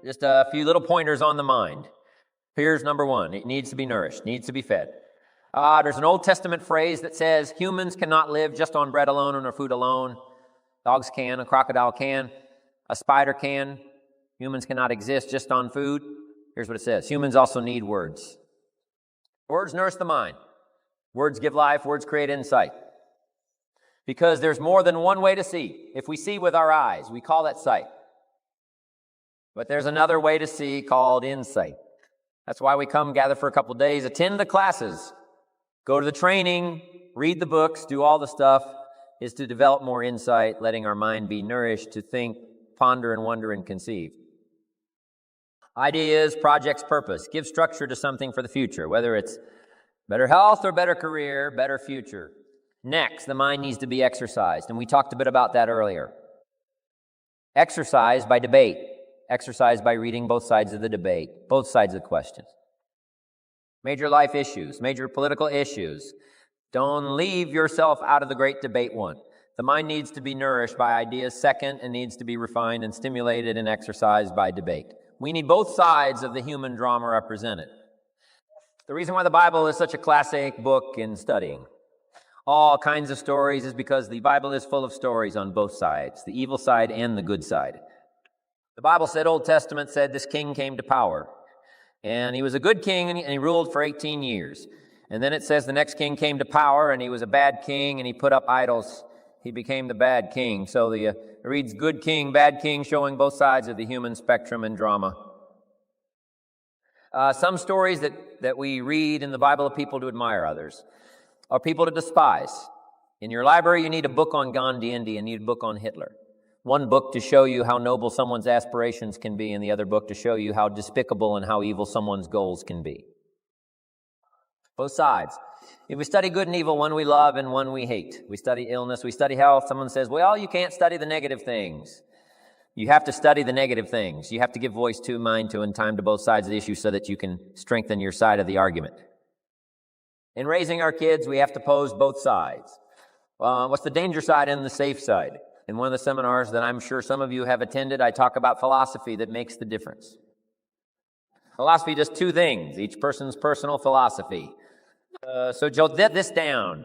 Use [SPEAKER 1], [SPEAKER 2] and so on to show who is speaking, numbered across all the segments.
[SPEAKER 1] just a few little pointers on the mind. Here's number one. It needs to be nourished, needs to be fed. There's an Old Testament phrase that says humans cannot live just on bread alone or food alone. Dogs can, a crocodile can, a spider can. Humans cannot exist just on food. Here's what it says. Humans also need words. Words nourish the mind. Words give life. Words create insight. Because there's more than one way to see. If we see with our eyes, we call that sight. But there's another way to see called insight. That's why we come gather for a couple days, attend the classes, go to the training, read the books, do all the stuff, is to develop more insight, letting our mind be nourished to think, ponder, and wonder and conceive. Ideas, projects, purpose. Give structure to something for the future, whether it's better health or better career, better future. Next, the mind needs to be exercised, and we talked a bit about that earlier. Exercise by debate. Exercise by reading both sides of the debate, both sides of the questions. Major life issues, major political issues. Don't leave yourself out of the great debate one. The mind needs to be nourished by ideas second and needs to be refined and stimulated and exercised by debate. We need both sides of the human drama represented. The reason why the Bible is such a classic book in studying all kinds of stories is because the Bible is full of stories on both sides, the evil side and the good side. The Bible said, Old Testament said, this king came to power. And he was a good king, and he ruled for 18 years. And then it says the next king came to power, and he was a bad king, and he put up idols. He became the bad king. So it reads good king, bad king, showing both sides of the human spectrum and drama. Some stories that we read in the Bible are people to admire, others are people to despise. In your library, you need a book on Gandhi, India, and you need a book on Hitler. One book to show you how noble someone's aspirations can be, and the other book to show you how despicable and how evil someone's goals can be. Both sides. If we study good and evil, one we love and one we hate. We study illness, we study health. Someone says, well, you can't study the negative things. You have to study the negative things. You have to give voice to, mind to, and time to both sides of the issue so that you can strengthen your side of the argument. In raising our kids, we have to pose both sides. What's the danger side and the safe side? In one of the seminars that I'm sure some of you have attended, I talk about philosophy that makes the difference. Philosophy does two things, each person's personal philosophy. So jot this down.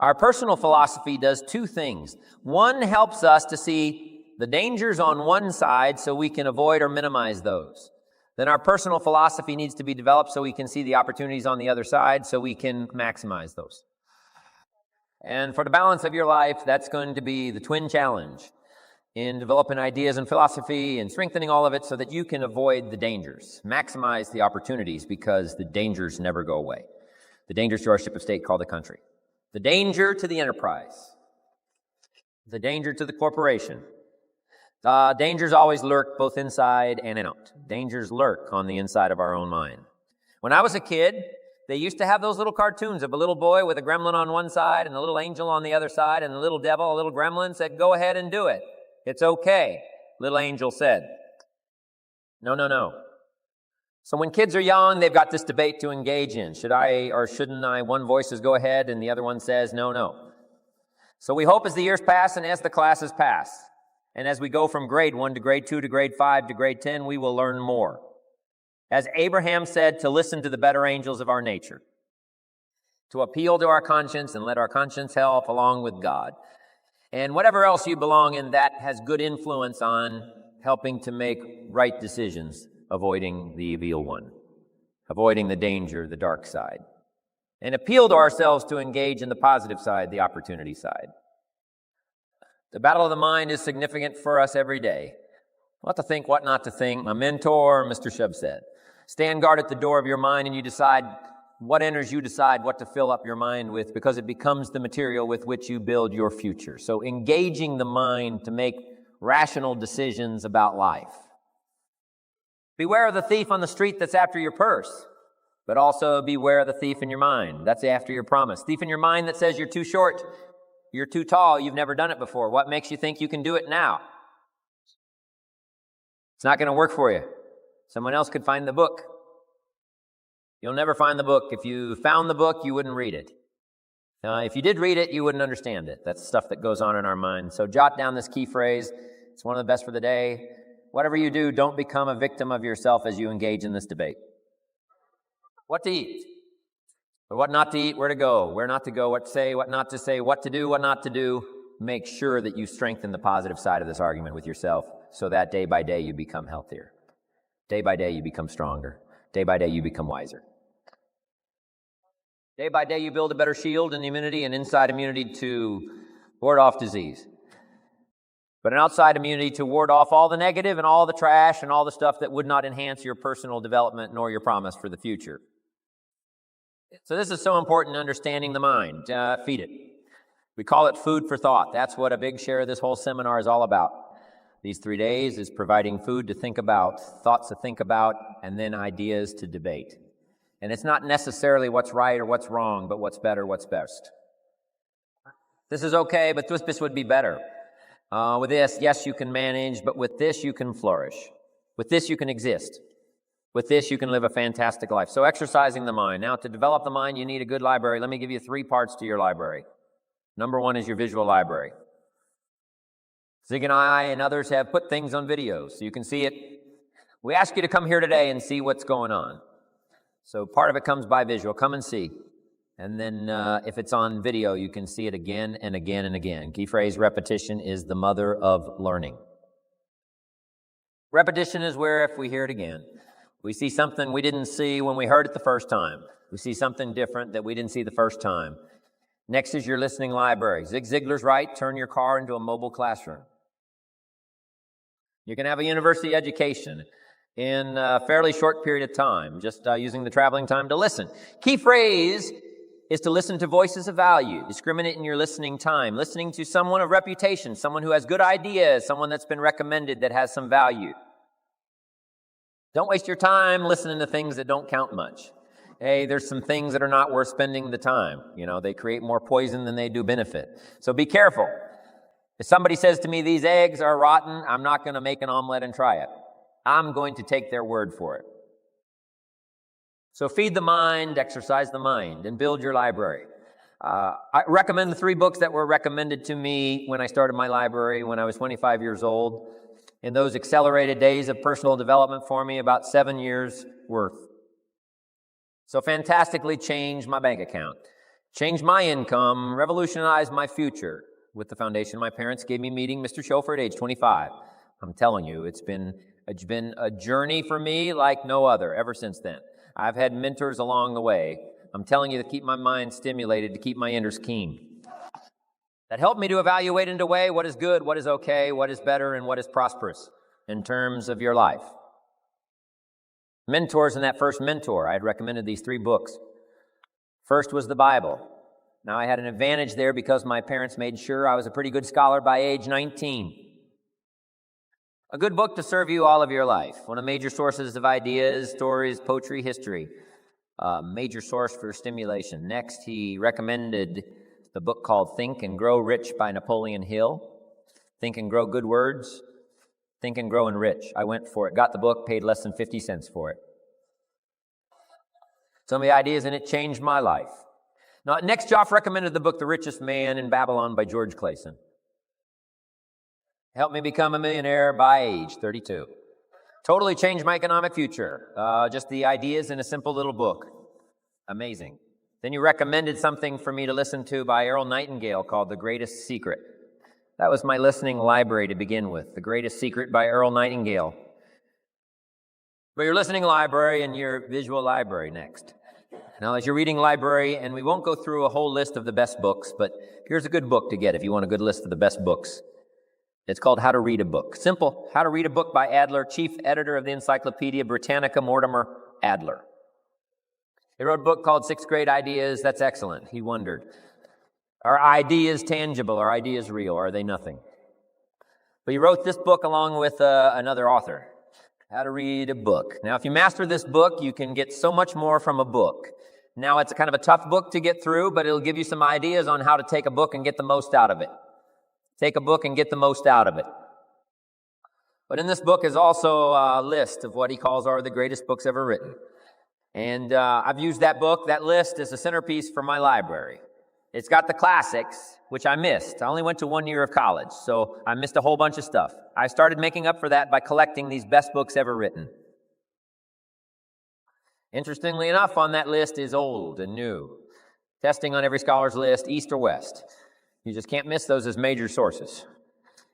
[SPEAKER 1] Our personal philosophy does two things. One helps us to see the dangers on one side so we can avoid or minimize those. Then our personal philosophy needs to be developed so we can see the opportunities on the other side so we can maximize those. And for the balance of your life, that's going to be the twin challenge in developing ideas and philosophy and strengthening all of it so that you can avoid the dangers, maximize the opportunities because the dangers never go away. The dangers to our ship of state called the country. The danger to the enterprise. The danger to the corporation. Dangers always lurk both inside and out. Dangers lurk on the inside of our own mind. When I was a kid, they used to have those little cartoons of a little boy with a gremlin on one side and a little angel on the other side, and the little devil, a little gremlin, said, go ahead and do it. It's okay. Little angel said, no, no, no. So when kids are young, they've got this debate to engage in. Should I or shouldn't I? One voice says go ahead, and the other one says no, no. So we hope as the years pass and as the classes pass, and as we go from grade 1 to grade 2 to grade 5 to grade 10, we will learn more. As Abraham said, to listen to the better angels of our nature, to appeal to our conscience and let our conscience help along with God. And whatever else you belong in, that has good influence on helping to make right decisions, avoiding the evil one, avoiding the danger, the dark side, and appeal to ourselves to engage in the positive side, the opportunity side. The battle of the mind is significant for us every day. What to think, what not to think. My mentor, Mr. Shub, said, stand guard at the door of your mind and you decide what enters, you decide what to fill up your mind with because it becomes the material with which you build your future. So engaging the mind to make rational decisions about life. Beware of the thief on the street that's after your purse, but also beware of the thief in your mind. That's after your promise. Thief in your mind that says you're too short, you're too tall, you've never done it before. What makes you think you can do it now? It's not going to work for you. Someone else could find the book. You'll never find the book. If you found the book, you wouldn't read it. If you did read it, you wouldn't understand it. That's stuff that goes on in our mind. So jot down this key phrase. It's one of the best for the day. whatever you do, don't become a victim of yourself as you engage in this debate. What to eat, or what not to eat, where to go, where not to go, what to say, what not to say, what to do, what not to do. Make sure that you strengthen the positive side of this argument with yourself so that day by day you become healthier. Day by day you become stronger. Day by day you become wiser. Day by day you build a better shield and immunity and inside immunity to ward off disease. But an outside immunity to ward off all the negative and all the trash and all the stuff that would not enhance your personal development nor your promise for the future. So this is so important, understanding the mind. Feed it. We call it food for thought. That's what a big share of this whole seminar is all about. These 3 days is providing food to think about, thoughts to think about, and then ideas to debate. And it's not necessarily what's right or what's wrong, but what's better, what's best. This is okay, but this would be better. With this, yes, you can manage, but with this, you can flourish. With this, you can exist. With this, you can live a fantastic life. So exercising the mind. Now, to develop the mind, you need a good library. Let me give you 3 parts to your library. Number 1 is your visual library. Zig and I and others have put things on videos so you can see it. We ask you to come here today and see what's going on. So part of it comes by visual. Come and see. And then if it's on video, you can see it again and again and again. Key phrase, repetition is the mother of learning. Repetition is where if we hear it again, we see something we didn't see when we heard it the first time. We see something different that we didn't see the first time. Next is your listening library. Zig Ziglar's right, turn your car into a mobile classroom. You can have a university education in a fairly short period of time, just using the traveling time to listen. Key phrase is to listen to voices of value. Discriminate in your listening time. Listening to someone of reputation, someone who has good ideas, someone that's been recommended that has some value. Don't waste your time listening to things that don't count much. Hey, there's some things that are not worth spending the time. You know, they create more poison than they do benefit. So be careful. If somebody says to me, these eggs are rotten, I'm not going to make an omelet and try it. I'm going to take their word for it. So feed the mind, exercise the mind, and build your library. I recommend the 3 books that were recommended to me when I started my library when I was 25 years old. In those accelerated days of personal development for me, about 7 years worth. So fantastically changed my bank account, changed my income, revolutionized my future with the foundation my parents gave me meeting Mr. Schofer at age 25. I'm telling you, it's been a journey for me like no other ever since then. I've had mentors along the way. I'm telling you to keep my mind stimulated, to keep my innards keen. That helped me to evaluate and to weigh what is good, what is okay, what is better, and what is prosperous in terms of your life. Mentors in that first mentor, I had recommended these 3 books. First was the Bible. Now, I had an advantage there because my parents made sure I was a pretty good scholar by age 19. A good book to serve you all of your life. One of the major sources of ideas, stories, poetry, history. Major source for stimulation. Next, he recommended the book called Think and Grow Rich by Napoleon Hill. Think and Grow Good Words. Think and Grow and Rich. I went for it, got the book, paid less than 50 cents for it. Some of the ideas in it changed my life. Now, next, Joff recommended the book The Richest Man in Babylon by George Clason. Helped me become a millionaire by age 32. Totally changed my economic future. Just the ideas in a simple little book. Amazing. Then you recommended something for me to listen to by Earl Nightingale called The Greatest Secret. That was my listening library to begin with. The Greatest Secret by Earl Nightingale. But your listening library and your visual library next. Now, as your reading library, and we won't go through a whole list of the best books, but here's a good book to get if you want a good list of the best books. It's called How to Read a Book. Simple. How to Read a Book by Adler, chief editor of the Encyclopedia Britannica, Mortimer Adler. He wrote a book called 6 Great Ideas. That's excellent. He wondered, are ideas tangible? Are ideas real? Or are they nothing? But he wrote this book along with another author. How to Read a Book. Now, if you master this book, you can get so much more from a book. Now, it's a kind of a tough book to get through, but it'll give you some ideas on how to take a book and get the most out of it. Take a book and get the most out of it. But in this book is also a list of what he calls are the greatest books ever written. And I've used that book, that list, as a centerpiece for my library. It's got the classics, which I missed. I only went to 1 year of college, so I missed a whole bunch of stuff. I started making up for that by collecting these best books ever written. Interestingly enough, on that list is old and new. Testing on every scholar's list, East or West. You just can't miss those as major sources.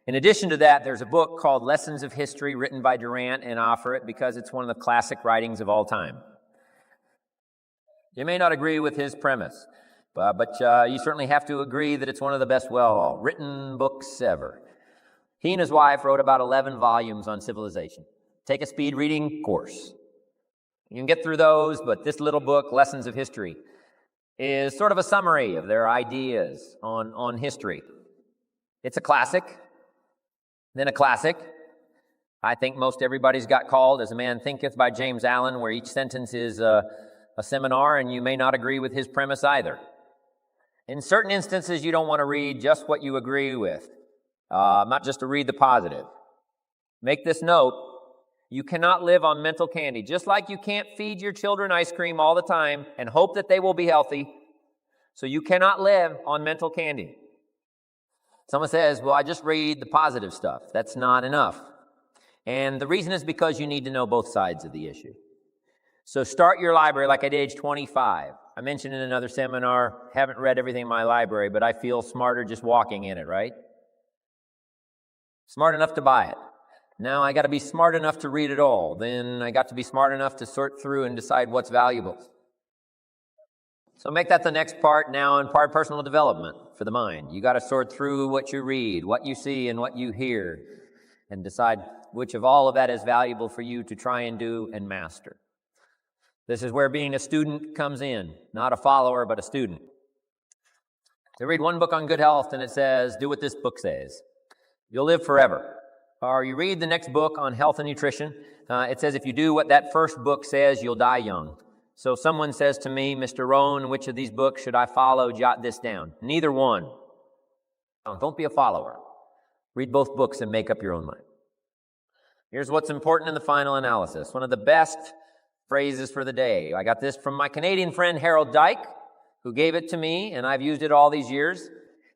[SPEAKER 1] In addition to that, there's a book called Lessons of History written by Durant, and I offer it because it's one of the classic writings of all time. You may not agree with his premise, but you certainly have to agree that it's one of the best well-written books ever. He and his wife wrote about 11 volumes on civilization. Take a speed reading course. You can get through those, but this little book, Lessons of History, is sort of a summary of their ideas on history. It's a classic, then a classic. I think most everybody's got called As a Man Thinketh by James Allen, where each sentence is a seminar, and you may not agree with his premise either. In certain instances, you don't want to read just what you agree with, not just to read the positive. Make this note: you cannot live on mental candy. Just like you can't feed your children ice cream all the time and hope that they will be healthy, so you cannot live on mental candy. Someone says, well, I just read the positive stuff. That's not enough. And the reason is because you need to know both sides of the issue. So start your library like I did age 25. I mentioned in another seminar, haven't read everything in my library, but I feel smarter just walking in it, right? Smart enough to buy it. Now I got to be smart enough to read it all. Then I got to be smart enough to sort through and decide what's valuable. So make that the next part now in part personal development for the mind. You got to sort through what you read, what you see, and what you hear, and decide which of all of that is valuable for you to try and do and master. This is where being a student comes in, not a follower, but a student. They read one book on good health and it says, do what this book says. You'll live forever. Or you read the next book on health and nutrition. It says if you do what that first book says, you'll die young. So someone says to me, Mr. Rohn, which of these books should I follow? Jot this down. Neither one. Don't be a follower. Read both books and make up your own mind. Here's what's important in the final analysis. One of the best phrases for the day. I got this from my Canadian friend Harold Dyke, who gave it to me, and I've used it all these years.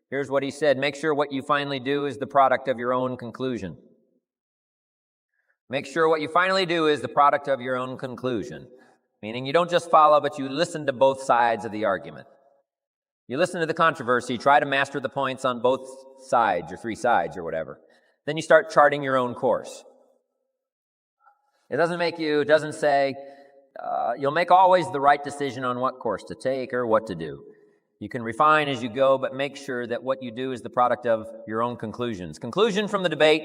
[SPEAKER 1] Here's what he said: make sure what you finally do is the product of your own conclusion. Make sure what you finally do is the product of your own conclusion. Meaning you don't just follow, but you listen to both sides of the argument. You listen to the controversy, try to master the points on both sides, or three sides, or whatever. Then you start charting your own course. It doesn't say, you'll make always the right decision on what course to take or what to do. You can refine as you go, but make sure that what you do is the product of your own conclusions. Conclusion from the debate,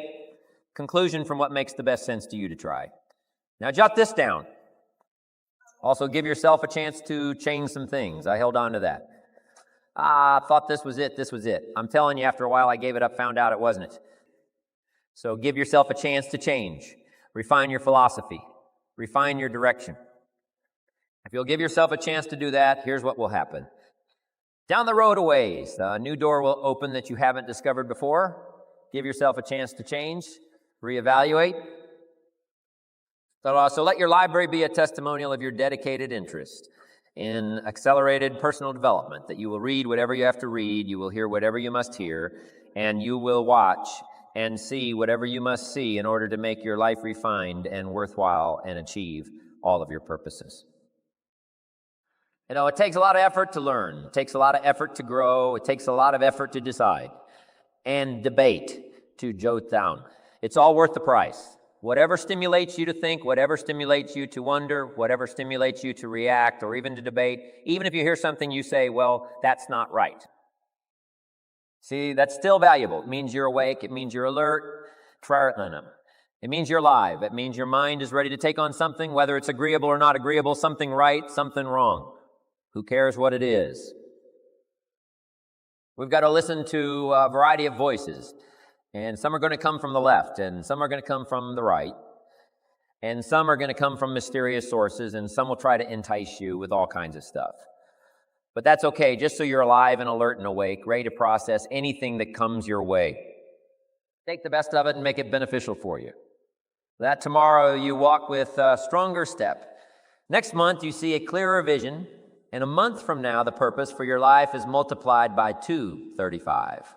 [SPEAKER 1] conclusion from what makes the best sense to you to try. Now jot this down. Also give yourself a chance to change some things. I held on to that. I thought this was it. I'm telling you, after a while I gave it up, found out it wasn't it. So give yourself a chance to change. Refine your philosophy. Refine your direction. If you'll give yourself a chance to do that, here's what will happen. Down the road a ways, a new door will open that you haven't discovered before. Give yourself a chance to change, reevaluate. So let your library be a testimonial of your dedicated interest in accelerated personal development, that you will read whatever you have to read, you will hear whatever you must hear, and you will watch and see whatever you must see in order to make your life refined and worthwhile and achieve all of your purposes. You know, it takes a lot of effort to learn. It takes a lot of effort to grow. It takes a lot of effort to decide and debate to jot down. It's all worth the price. Whatever stimulates you to think, whatever stimulates you to wonder, whatever stimulates you to react or even to debate, even if you hear something you say, well, that's not right. See, that's still valuable. It means you're awake. It means you're alert. It means you're alive. It means your mind is ready to take on something, whether it's agreeable or not agreeable, something right, something wrong. Who cares what it is? We've got to listen to a variety of voices. And some are going to come from the left, and some are going to come from the right, and some are going to come from mysterious sources, and some will try to entice you with all kinds of stuff. But that's okay, just so you're alive and alert and awake, ready to process anything that comes your way. Take the best of it and make it beneficial for you. That tomorrow you walk with a stronger step. Next month you see a clearer vision, And a month from now, the purpose for your life is multiplied by 235.